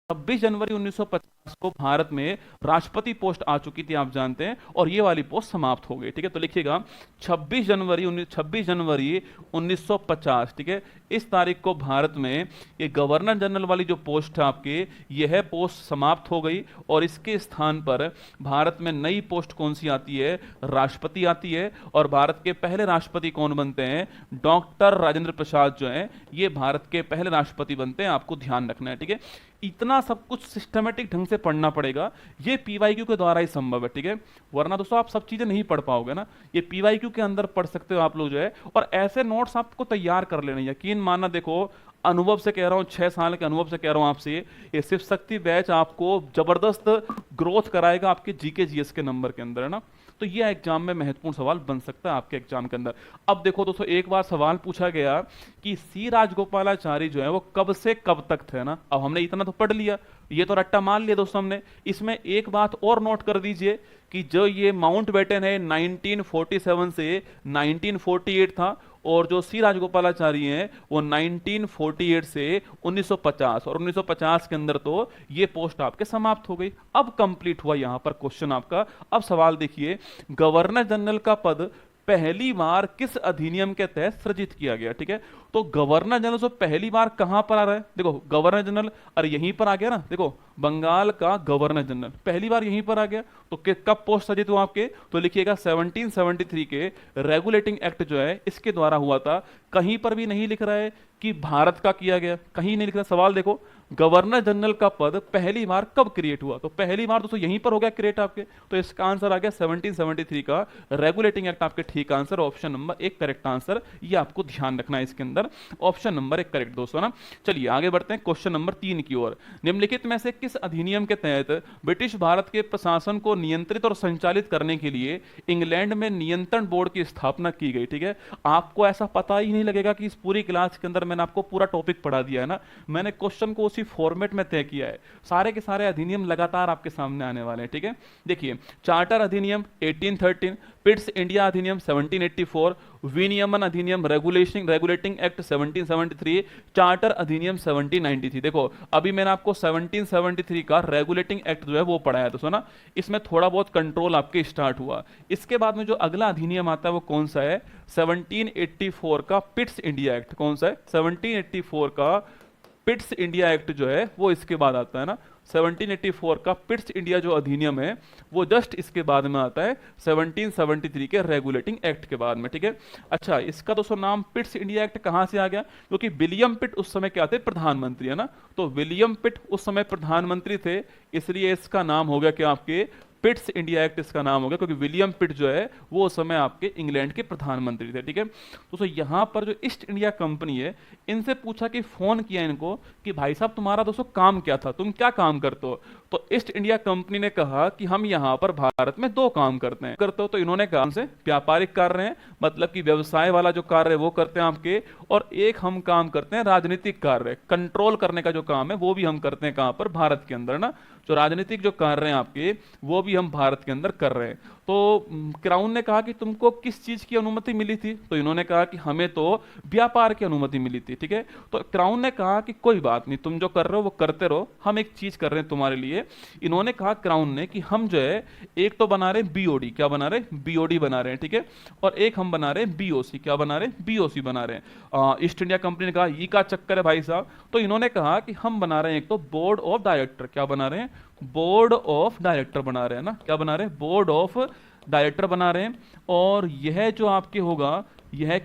26 जनवरी 1950 को भारत में राष्ट्रपति पोस्ट आ चुकी थी, आप जानते हैं, और ये वाली पोस्ट समाप्त हो गई। ठीक है, तो लिखिएगा 26 जनवरी 1950। ठीक है, इस तारीख को भारत में ये गवर्नर जनरल वाली जो पोस्ट है आपके, यह पोस्ट समाप्त हो गई और इसके स्थान पर भारत में नई पोस्ट कौन सी आती है? राष्ट्रपति आती है। और भारत के पहले राष्ट्रपति कौन बनते हैं? डॉक्टर राजेंद्र प्रसाद जो है ये भारत के पहले राष्ट्रपति बनते हैं, आपको ध्यान रखना है। ठीक है, इतना सब कुछ सिस्टमेटिक ढंग से पढ़ना पड़ेगा, ये पीवाईक्यू के द्वारा ही संभव है। ठीक है, वरना दोस्तों आप सब चीजें नहीं पढ़ पाओगे ना, ये पीवाईक्यू के अंदर पढ़ सकते हो आप लोग जो है। और ऐसे नोट्स आपको तैयार कर लेने, यकीन मानना, देखो अनुभव से कह रहा हूं, 6 साल के अनुभव से कह रहा हूं आपसे, ये शिव शक्ति बैच आपको जबरदस्त ग्रोथ कराएगा आपके जीके जीएस के नंबर के अंदर, है ना। तो ये एग्जाम में महत्वपूर्ण सवाल बन सकता है आपके एग्जाम के अंदर। अब देखो दोस्तों, एक बार सवाल पूछा गया कि सी राजगोपालाचारी जो है वो कब से कब तक थे ना। अब हमने इतना तो पढ़ लिया, ये तो रट्टा मान लिया दोस्तों हमने। इसमें एक बात और नोट कर दीजिए कि जो ये माउंटबेटन है 1947 से 1948 था, और जो सी राजगोपालाचारी हैं वो 1948 से 1950, और 1950 के अंदर तो ये पोस्ट आपके समाप्त हो गई। अब कंप्लीट हुआ यहां पर क्वेश्चन आपका। अब सवाल देखिए, गवर्नर जनरल का पद पहली बार किस अधिनियम के तहत सृजित किया गया? ठीक है, तो गवर्नर जनरल से पहली बार कहां पर आ रहा है? देखो गवर्नर जनरल, अरे यहीं पर आ गया ना, देखो बंगाल का गवर्नर जनरल पहली बार यहीं पर आ गया। तो कब पोस्ट सृजित हुआ आपके? तो लिखिएगा 1773 के रेगुलेटिंग एक्ट जो है इसके द्वारा हुआ था। कहीं पर भी नहीं लिख रहा है कि भारत का किया गया, कहीं नहीं लिख रहा। सवाल देखो, गवर्नर जनरल का पद पहली बार कब क्रिएट हुआ? तो पहली बार दोस्तों यहीं पर हो गया क्रिएट आपके। तो इसका आंसर आ गया 1773 का रेगुलेटिंग एक्ट, आपके ठीक answer option number 1 correct answer. ये आपको ध्यान रखना है इसके अंदर, ऑप्शन नंबर 1 करेक्ट दोस्तों ना। चलिए आगे बढ़ते हैं क्वेश्चन नंबर 3 की ओर। निम्नलिखित में से किस अधिनियम के तहत ब्रिटिश भारत के प्रशासन को नियंत्रित और संचालित करने के लिए इंग्लैंड में नियंत्रण बोर्ड की स्थापना की गई? ठीक है, आपको ऐसा पता ही नहीं लगेगा कि इस पूरी क्लास के अंदर मैंने आपको पूरा टॉपिक पढ़ा दिया है ना। मैंने क्वेश्चन को उसी फॉर्मेट में तय किया है, सारे के सारे अधिनियम लगातार आपके सामने आने वाले हैं। ठीक है, देखिए चार्टर अधिनियम 1813, पिट्स इंडिया अधिनियम 1784, विनियमन अधिनियम रेगुलेटिंग एक्ट 1773, चार्टर अधिनियम 1793। देखो अभी मैंने आपको 1773 का रेगुलेटिंग एक्ट जो है वो पढ़ाया दोस्तों ना, इसमें थोड़ा बहुत कंट्रोल आपके स्टार्ट हुआ। इसके बाद में जो अगला अधिनियम आता है वो कौन सा है? 1784 का पिट्स इंडिया एक्ट। कौन सा है? 1784 का पिट्स इंडिया एक्ट जो है वो इसके बाद आता है ना। 1784 का पिट्स इंडिया जो अधिनियम है वो जस्ट इसके बाद में आता है, 1773 के रेगुलेटिंग एक्ट के बाद में। ठीक है, अच्छा इसका दोस्तों नाम पिट्स इंडिया एक्ट कहां से आ गया? क्योंकि विलियम पिट उस समय क्या थे? प्रधानमंत्री, है ना। तो विलियम पिट उस समय प्रधानमंत्री थे, इसलिए इसका नाम हो गया क्या आपके? पिट्स इंडिया एक्ट इसका नाम हो गया, क्योंकि विलियम पिट जो है वो उस समय आपके इंग्लैंड के प्रधानमंत्री थे। ठीक है, दोस्तों यहां पर जो ईस्ट इंडिया कंपनी है, इनसे पूछा कि फोन किया इनको कि भाई साहब तुम्हारा दोस्तों काम क्या था, तुम क्या काम करते हो? तो ईस्ट इंडिया कंपनी ने कहा कि हम यहां पर भारत में 2 काम करते हो। तो इन्होंने कहा हमसे व्यापारिक कार्य हैं, मतलब कि व्यवसाय वाला जो कार्य है वो करते हैं आपके, और एक हम काम करते हैं राजनीतिक कार्य, कंट्रोल करने का जो काम है वो भी हम करते हैं कहां पर? भारत के अंदर ना। जो राजनीतिक जो कार्य हैं आपके वो भी हम भारत के अंदर कर रहे हैं। तो क्राउन ने कहा कि तुमको किस चीज की अनुमति मिली थी? तो इन्होंने कहा कि हमें तो व्यापार की अनुमति मिली थी। ठीक है, तो क्राउन ने कहा कि कोई बात नहीं, तुम जो कर रहे हो वो करते रहो, हम एक चीज कर रहे हैं तुम्हारे लिए। इन्होंने कहा क्राउन ने कि हम जो है एक तो बना रहे बीओडी, क्या बना रहे? बीओडी बना रहे हैं। ठीक है, और एक हम बना रहे बीओसी, क्या बना रहे? बीओसी बना रहे हैं। ईस्ट इंडिया कंपनी ने कहा ये का चक्कर है भाई साहब, तो इन्होंने कहा कि हम बना रहे हैं एक तो बोर्ड ऑफ डायरेक्टर, क्या बना रहे हैं? बोर्ड ऑफ डायरेक्टर बना रहे हैं ना। क्या बना रहे हैं? बोर्ड ऑफ डायरेक्टर बना रहे हैं। और यह जो आपके होगा, यह